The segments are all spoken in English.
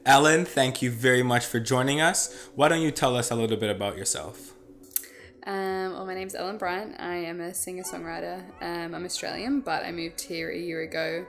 Ellen, thank you very much for joining us. Why don't you tell us a little bit about yourself? Well, my name's Ellen Bryant. I am a singer-songwriter. I'm Australian, but I moved here a year ago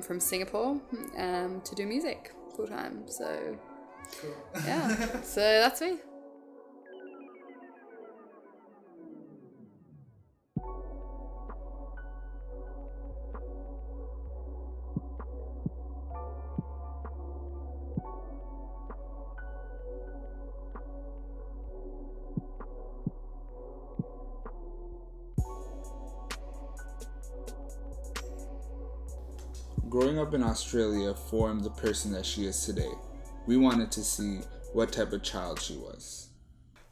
from Singapore to do music full time. So, cool. Yeah, so that's me. Growing up in Australia formed the person that she is today. We wanted to see what type of child she was.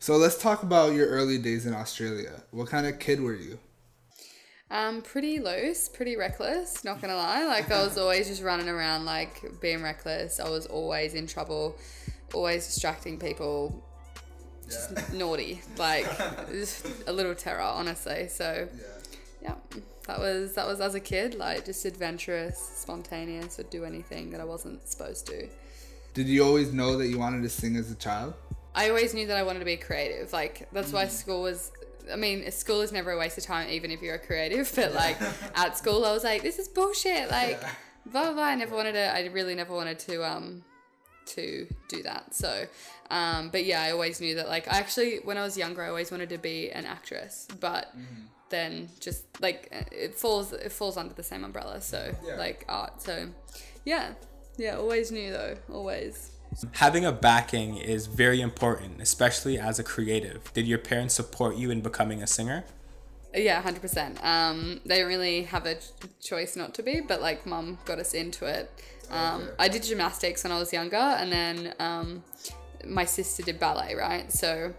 So let's talk about your early days in Australia. What kind of kid were you? Pretty loose, pretty reckless, not gonna lie. Like, I was always just running around, like, being reckless. I was always in trouble, always distracting people, just naughty. Like, just a little terror, honestly. So, yeah. That was as a kid, like, just adventurous, spontaneous, would do anything that I wasn't supposed to. Did you always know that you wanted to sing as a child? I always knew that I wanted to be creative. Like, that's why school is never a waste of time, even if you're a creative. But, like, at school, I was like, this is bullshit. Like, blah, blah, blah. I really never wanted to do that. So, but yeah, I always knew that, like, when I was younger, I always wanted to be an actress. But then just, like, it falls under the same umbrella. So, like, art. So, yeah, always knew, though. Always. Having a backing is very important, especially as a creative. Did your parents support you in becoming a singer? Yeah, 100%. They didn't really have a choice not to be, but, like, mum got us into it. I did gymnastics when I was younger, and then my sister did ballet, right? So,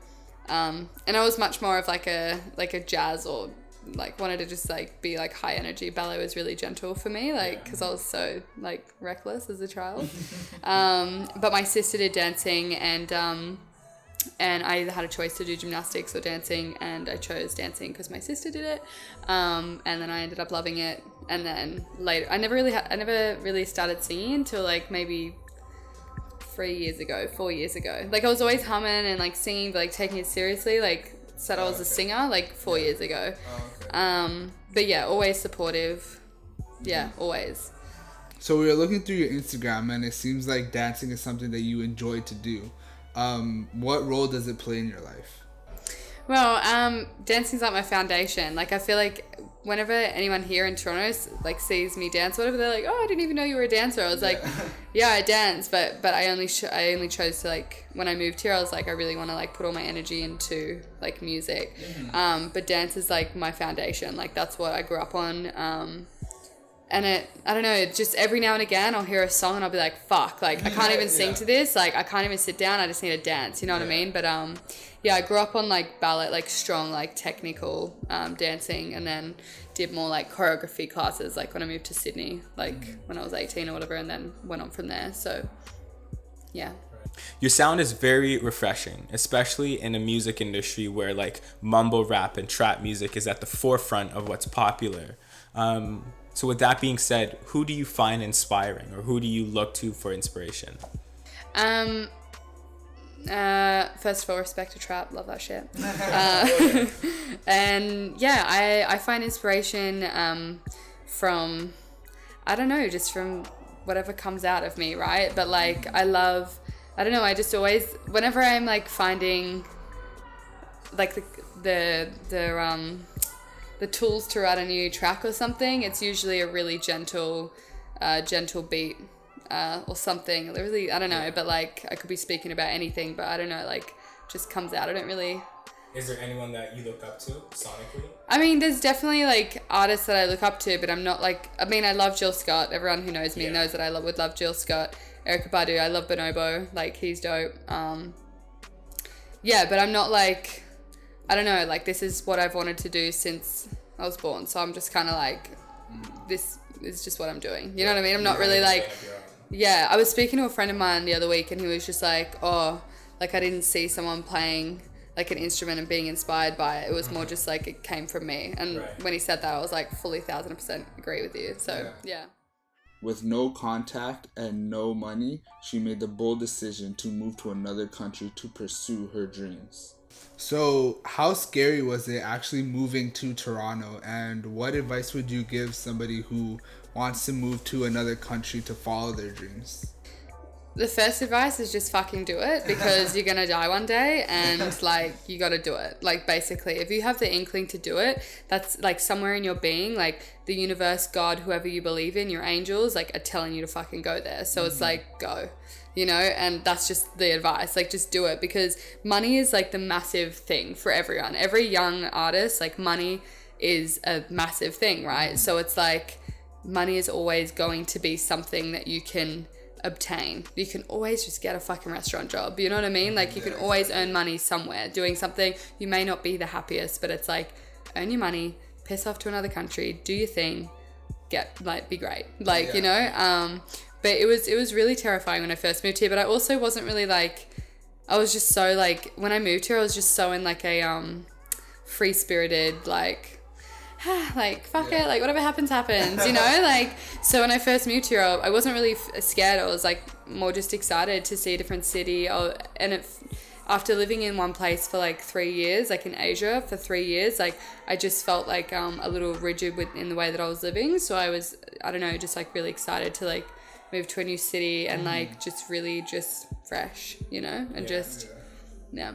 and I was much more of like a jazz, or like wanted to just like be like high energy. Ballet was really gentle for me, like, because I was so like reckless as a child. But my sister did dancing, and I had a choice to do gymnastics or dancing, and I chose dancing because my sister did it. And then I ended up loving it. And then later, I never really started singing until like maybe 4 years ago. Like, I was always humming and like singing, but like taking it seriously, like said I was a singer like 4 years ago. But yeah, always supportive. Yeah, always. So we were looking through your Instagram, and it seems like dancing is something that you enjoy to do. What role does it play in your life? Well, dancing's like my foundation. Like, I feel like whenever anyone here in Toronto like sees me dance, whatever, they're like, "Oh, I didn't even know you were a dancer." I was like, "Yeah, I dance," but I only chose to, like, when I moved here, I was like, I really want to like put all my energy into like music. But dance is like my foundation. Like, that's what I grew up on. And I don't know, it just every now and again I'll hear a song and I'll be like, fuck, like, I can't even sing to this, like, I can't even sit down, I just need to dance, you know what I mean? But yeah, I grew up on like ballet, like strong, like technical dancing, and then did more like choreography classes, like when I moved to Sydney, like when I was 18 or whatever, and then went on from there. So yeah. Your sound is very refreshing, especially in a music industry where like mumble rap and trap music is at the forefront of what's popular. So with that being said, who do you find inspiring, or who do you look to for inspiration? First of all, respect to trap, love that shit. And yeah, I find inspiration from, I don't know, just from whatever comes out of me, right? But like, I don't know, I just always, whenever I'm like finding like the tools to write a new track or something, it's usually a really gentle beat or something. Really, I don't know, but like, I could be speaking about anything, but I don't know, like, just comes out. I don't really... Is there anyone that you look up to sonically? I mean, there's definitely like artists that I look up to, but I'm not like... I mean, I love Jill Scott. Everyone who knows me knows that I would love Jill Scott. Erykah Badu, I love Bonobo. Like, he's dope. Yeah, but I'm not like... I don't know, like, this is what I've wanted to do since I was born. So I'm just kind of like, this is just what I'm doing. You know what I mean? I'm not really like... Yeah, I was speaking to a friend of mine the other week, and he was just like, oh, like, I didn't see someone playing like an instrument and being inspired by it. It was more just like, it came from me. And when he said that, I was like, fully 1,000% agree with you. So, yeah. With no contact and no money, she made the bold decision to move to another country to pursue her dreams. So, how scary was it actually moving to Toronto, and what advice would you give somebody who wants to move to another country to follow their dreams? The first advice is just fucking do it, because you're gonna die one day, and like you gotta do it. Like, basically, if you have the inkling to do it, that's like somewhere in your being, like the universe, God, whoever you believe in, your angels, like are telling you to fucking go there. So it's like, go, you know, and that's just the advice. Like, just do it, because money is like the massive thing for everyone. Every young artist, like, money is a massive thing, right? So it's like, money is always going to be something that you can obtain. You can always just get a fucking restaurant job, you know what I mean? Like, you can always earn money somewhere doing something. You may not be the happiest, but it's like, earn your money, piss off to another country, do your thing, be great, like, you know. But it was really terrifying when I first moved here, but I also wasn't really like, I was just so like, when I moved here, I was just so in like a free spirited, like like, fuck it, like, whatever happens, you know? Like, so when I first moved here, I wasn't really scared. I was like more just excited to see a different city. After living in one place for like 3 years, like in Asia for 3 years, like, I just felt like a little rigid in the way that I was living. So I was, I don't know, just like really excited to like move to a new city and like just really just fresh, you know, and yeah.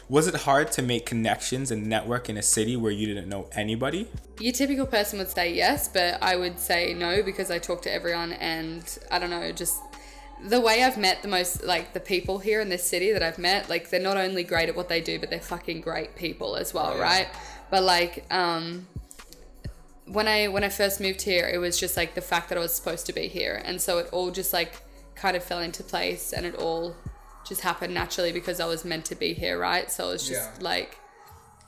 Was it hard to make connections and network in a city where you didn't know anybody? Your typical person would say yes, but I would say no, because I talk to everyone, and I don't know, just the way I've met the people here in this city that I've met, like, they're not only great at what they do, but they're fucking great people as well, right? But like, when I first moved here, it was just like the fact that I was supposed to be here, and so it all just like kind of fell into place, and it all just happened naturally because I was meant to be here, right? So it was just like,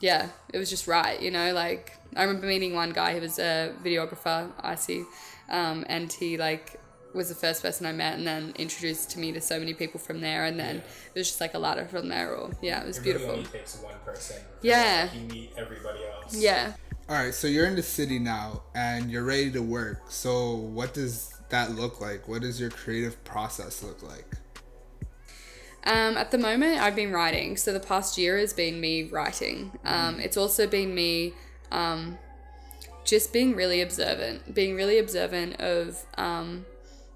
it was just right, you know. Like, I remember meeting one guy who was a videographer, Icy, and he like was the first person I met, and then introduced to me to so many people from there, and then it was just like a ladder from there. It was beautiful. Really only takes one person. Yeah. You meet everybody else. Yeah. All right, so you're in the city now, and you're ready to work. So what does that look like? What does your creative process look like? At the moment, I've been writing. So the past year has been me writing. It's also been me just being really observant of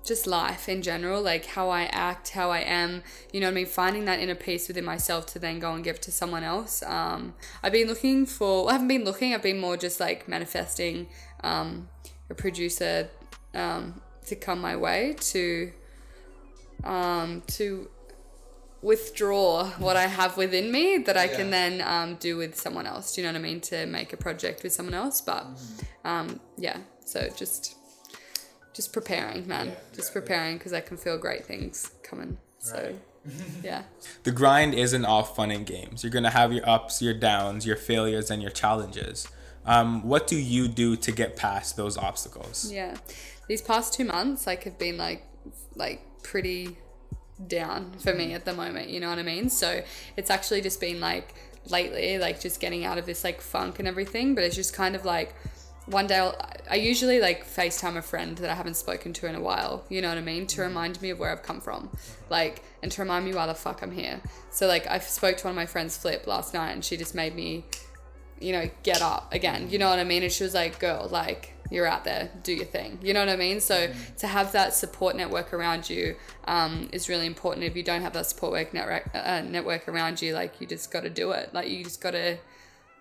just life in general, like how I act, how I am, you know what I mean? Finding that inner peace within myself to then go and give to someone else. I've been I've been more just like manifesting a producer to come my way to withdraw what I have within me that I can then do with someone else. Do you know what I mean? To make a project with someone else. But so just preparing, man. Preparing, because I can feel great things coming. So yeah. The grind isn't all fun and games. You're gonna have your ups, your downs, your failures, and your challenges. What do you do to get past those obstacles? Yeah, these past 2 months have been like pretty down for me at the moment, you know what I mean? So it's actually just been like lately, like just getting out of this like funk and everything, but it's just kind of like one day I usually like FaceTime a friend that I haven't spoken to in a while, you know what I mean, to remind me of where I've come from, like, and to remind me why the fuck I'm here. So like I spoke to one of my friends, Flip, last night, and she just made me, you know, get up again, you know what I mean? And she was like, girl, like, you're out there, do your thing, you know what I mean? So to have that support network around you is really important. If you don't have that support network around you, like, you just got to do it. Like, you just got to,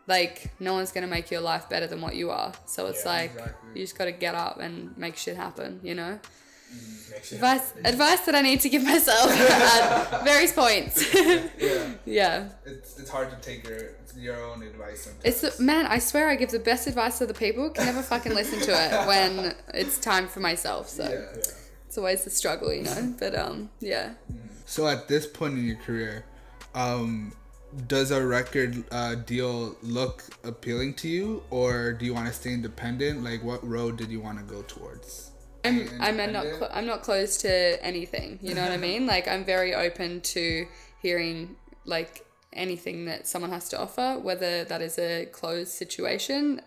like, no one's going to make your life better than what you are. So it's you just got to get up and make shit happen, you know? Advice that I need to give myself at various points. It's hard to take your own advice sometimes. Man, I swear I give the best advice to the people, can never fucking listen to it when it's time for myself. So it's always a struggle, you know. But So at this point in your career, does a record deal look appealing to you, or do you want to stay independent? Like, what road did you want to go towards? I'm not closed to anything, you know what I mean? Like, I'm very open to hearing like anything that someone has to offer, whether that is a closed situation.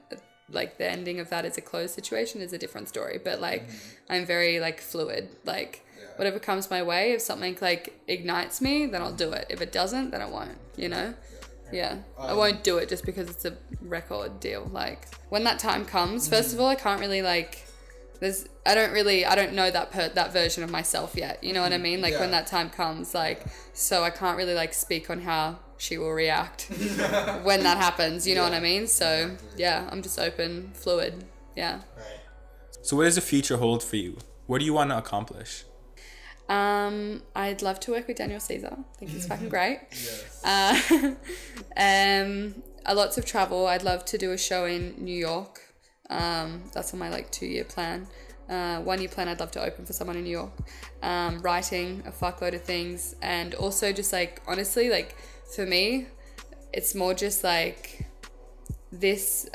like the ending of that is a closed situation is a different story. But like I'm very like fluid. Like whatever comes my way, if something like ignites me, then I'll do it. If it doesn't, then I won't, you know? Yeah. I won't do it just because it's a record deal. Like when that time comes, first of all, I can't really like I don't know that version of myself yet. You know what I mean? Like when that time comes, like, so I can't really like speak on how she will react when that happens. You know what I mean? So yeah, I'm just open, fluid. Yeah. So what does the future hold for you? What do you want to accomplish? I'd love to work with Daniel Caesar. I think he's fucking great. Lots of travel. I'd love to do a show in New York. That's on my like 2-year plan. 1-year plan, I'd love to open for someone in New York. Writing a fuckload of things, and also just like honestly, like for me, it's more just like this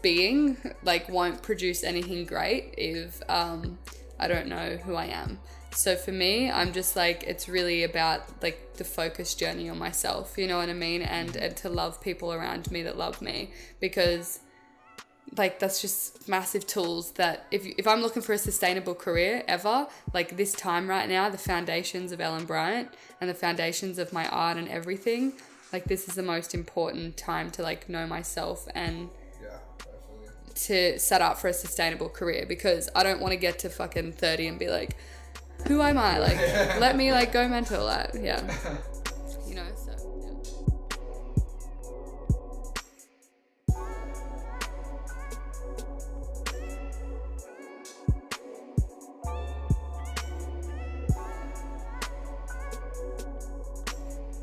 being like won't produce anything great if I don't know who I am. So for me, I'm just like, it's really about like the focused journey on myself, you know what I mean? And to love people around me that love me, because like that's just massive tools that if I'm looking for a sustainable career ever, like this time right now, the foundations of Ellen Bryant and the foundations of my art and everything, like this is the most important time to like know myself and to set up for a sustainable career, because I don't want to get to fucking 30 and be like, who am I? Like, let me like go mental. Yeah.